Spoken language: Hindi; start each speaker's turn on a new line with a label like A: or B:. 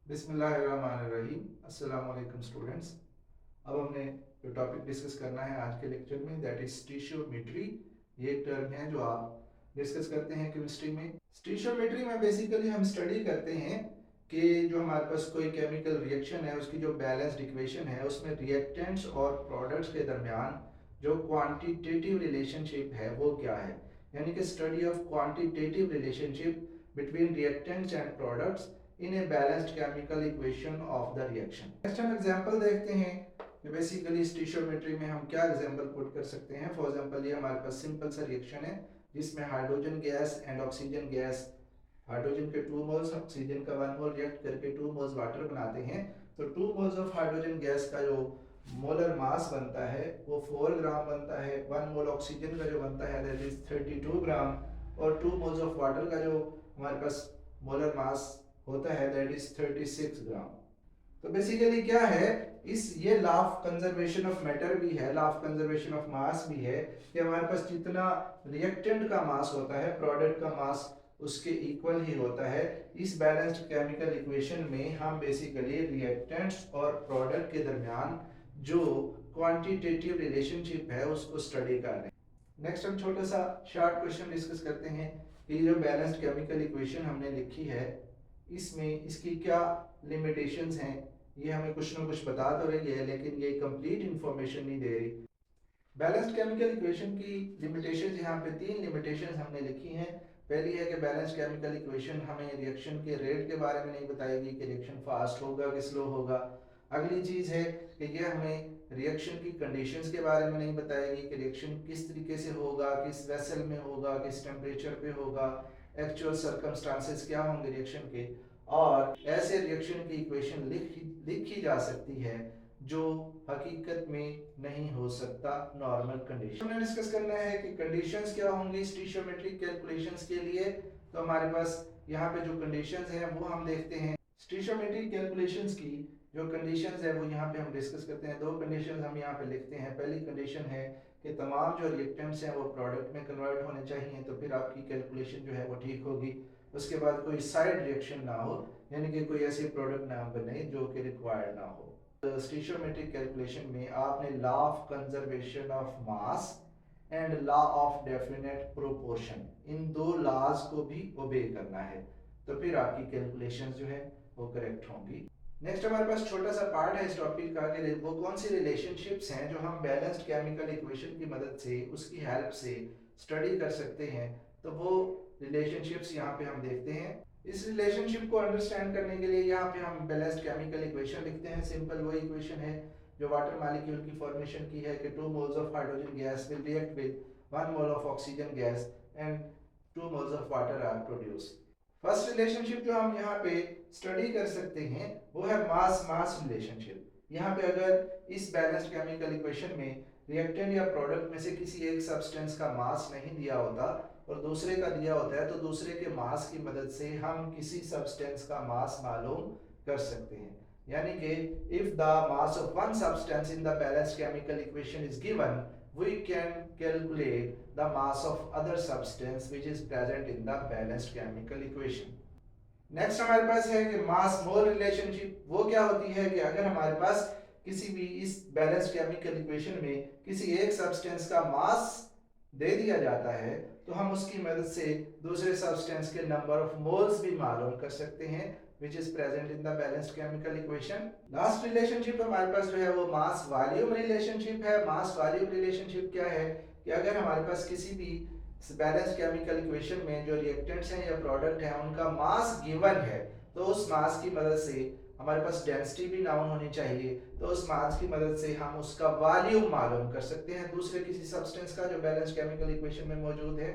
A: बिस्मिल्लाहिर्रहमानिर्रहीम। अस्सलाम वालेकुम स्टूडेंट्स। अब हमने जो टॉपिक डिस्कस करना है आज के लेक्चर में, दैट इज स्टीशियोमेट्री। ये एक टर्म है जो आप डिस्कस करते हैं केमिस्ट्री में। स्टीशियोमेट्री में बेसिकली हम स्टडी करते हैं कि जो हमारे पास कोई केमिकल रिएक्शन है उसकी जो बैलेंस्ड इक्वेशन है उसमें रिएक्टेंट्स और प्रोडक्ट्स के दरमियान जो क्वांटिटेटिव रिलेशनशिप है वो क्या है, यानी कि study of quantitative relationship between reactants and products in a balanced chemical equation of the reaction। Next हम एग्जांपल देखते हैं कि बेसिकली स्टीशियोमेट्री में हम क्या एग्जांपल पुट कर सकते हैं। फॉर एग्जांपल ये हमारे पास सिंपल सा रिएक्शन है जिसमें hydrogen gas and oxygen gas, hydrogen के 2 मोल्स ऑक्सीजन का 1 मोल रिएक्ट करके 2 मोल्स वाटर बनाते हैं। तो 2 मोल्स ऑफ हाइड्रोजन गैस का जो मोलर मास बनता है वो 4 ग्राम बनता है। 1 मोल ऑक्सीजन का जो बनता है दैट इज 32 ग्राम, और 2 मोल्स ऑफ वाटर का जो हमारे पास मोलर मास होता है दैट इज 36 ग्राम। तो बेसिकली क्या है, इस ये law of conservation of matter भी है, लॉ ऑफ कंजर्वेशन ऑफ मास भी है कि हमारे पास जितना रिएक्टेंट का मास होता है प्रोडक्ट का मास उसके इक्वल ही होता है। इस बैलेंस्ड केमिकल इक्वेशन में हम बेसिकली रिएक्टेंट्स और प्रोडक्ट के दरमियान जो क्वांटिटेटिव रिलेशनशिप है उसको स्टडी कर रहे हैं। नेक्स्ट हम छोटा सा शॉर्ट क्वेश्चन डिस्कस करते हैं कि जो बैलेंस्ड केमिकल इक्वेशन हमने लिखी है इसमें इसकी क्या लिमिटेशंस हैं। ये हमें कुछ ना कुछ बता तो रही है लेकिन ये कंप्लीट इंफॉर्मेशन नहीं दे रही। बैलेंस्ड केमिकल इक्वेशन की लिमिटेशंस यहाँ पे 3 लिमिटेशंस हमने लिखी हैं। पहली है कि बैलेंस्ड केमिकल इक्वेशन हमें रिएक्शन के रेट के बारे में नहीं बताएगी कि रिएक्शन फास्ट होगा कि स्लो होगा। अगली चीज़ है कि ये हमें रिएक्शन की कंडीशंस के बारे में नहीं बताएगी कि रिएक्शन किस तरीके से होगा, किस वेसल में होगा, किस टेम्परेचर पे होगा, एक्चुअल सर्कमस्टांसेस क्या होंगे रिएक्शन के। और ऐसे रिएक्शन की इक्वेशन लिखी जा सकती है जो हकीकत में नहीं हो सकता नॉर्मल कंडीशन। हमने डिस्कस करना है कि कंडीशंस क्या होंगी स्टीशियोमेट्रिक कैलकुलेशंस के लिए। तो हमारे पास यहाँ पे जो कंडीशंस हैं वो हम देखते हैं। स्टीशियोमेट्रिक कैलकुलेशंस की जो कंडीशंस है वो यहाँ पे हम डिस्कस करते हैं। 2 कंडीशंस हम यहाँ पे लिखते हैं। पहली कंडीशन है कि तमाम जो रिएक्टेंट्स हैं वो प्रोडक्ट में कन्वर्ट होने चाहिए, तो फिर आपकी कैलकुलेशन जो है वो ठीक होगी। उसके बाद कोई साइड रिएक्शन ना हो, यानी कि कोई ऐसी प्रोडक्ट ना बने जो कि रिक्वायर्ड ना हो। स्टीशियोमेट्रिक कैलकुलेशन में आपने law of conservation of mass and law of definite proportion, इन 2 लॉज को भी ओबे करना है, तो फिर आपकी कैलकुलेशंस जो है वो करेक्ट होंगी। नेक्स्ट हमारे पास छोटा सा पार्ट है इस टॉपिक का कि वो कौन सी रिलेशनशिप्स हैं जो हम बैलेंस्ड केमिकल इक्वेशन की मदद से उसकी हेल्प से स्टडी कर सकते हैं। तो वो रिलेशनशिप्स यहाँ पे हम देखते हैं। इस रिलेशनशिप को अंडरस्टैंड करने के लिए यहाँ पे हम बैलेंस्ड केमिकल इक्वेशन लिखते हैं। सिंपल वही इक्वेशन है जो वाटर मॉलिक्यूल की फॉर्मेशन की है कि 2 moles of hydrogen gas will react with 1 mole of oxygen gas and 2 moles of water are produced. First relationship जो हम यहाँ पे स्टडी कर सकते हैं वो है मास मास रिलेशनशिप। यहाँ पे अगर इस बैलेंस्ड केमिकल इक्वेशन में रिएक्टेंट या प्रोडक्ट में से किसी एक सब्सटेंस का मास नहीं दिया होता और दूसरे का दिया होता है, तो दूसरे के मास की मदद से हम किसी सब्सटेंस का मास मालूम कर सकते हैं। यानी कि if the mass of one substance in the balanced chemical equation is given, we can calculate the mass of other substance which is present in the balanced chemical equation। Next हमारे पास है कि मास मोल रिलेशनशिप। वो क्या होती है कि अगर हमारे पास किसी भी इस बैलेंस्ड केमिकल इक्वेशन में किसी एक सब्सटेंस का मास दे दिया जाता है तो हम उसकी मदद से दूसरे सब्सटेंस के नंबर ऑफ मोल्स भी मालूम कर सकते हैं which is present in the balanced chemical equation। Last relationship हमारे पास जो है वो मास वॉल्यूम रिलेशनशिप है। मास वॉल्यूम रिलेशनशिप क्या है कि अगर हमारे पास किसी भी बैलेंस्ड केमिकल इक्वेशन में जो रिएक्टेंट्स हैं या प्रोडक्ट हैं उनका मास गिवन है तो उस मास की मदद से हमारे पास डेंसिटी भी नाउन होनी चाहिए, तो उस मास की मदद से हम उसका वॉल्यूम मालूम कर सकते हैं दूसरे किसी सब्सटेंस का जो बैलेंस्ड केमिकल इक्वेशन में मौजूद है।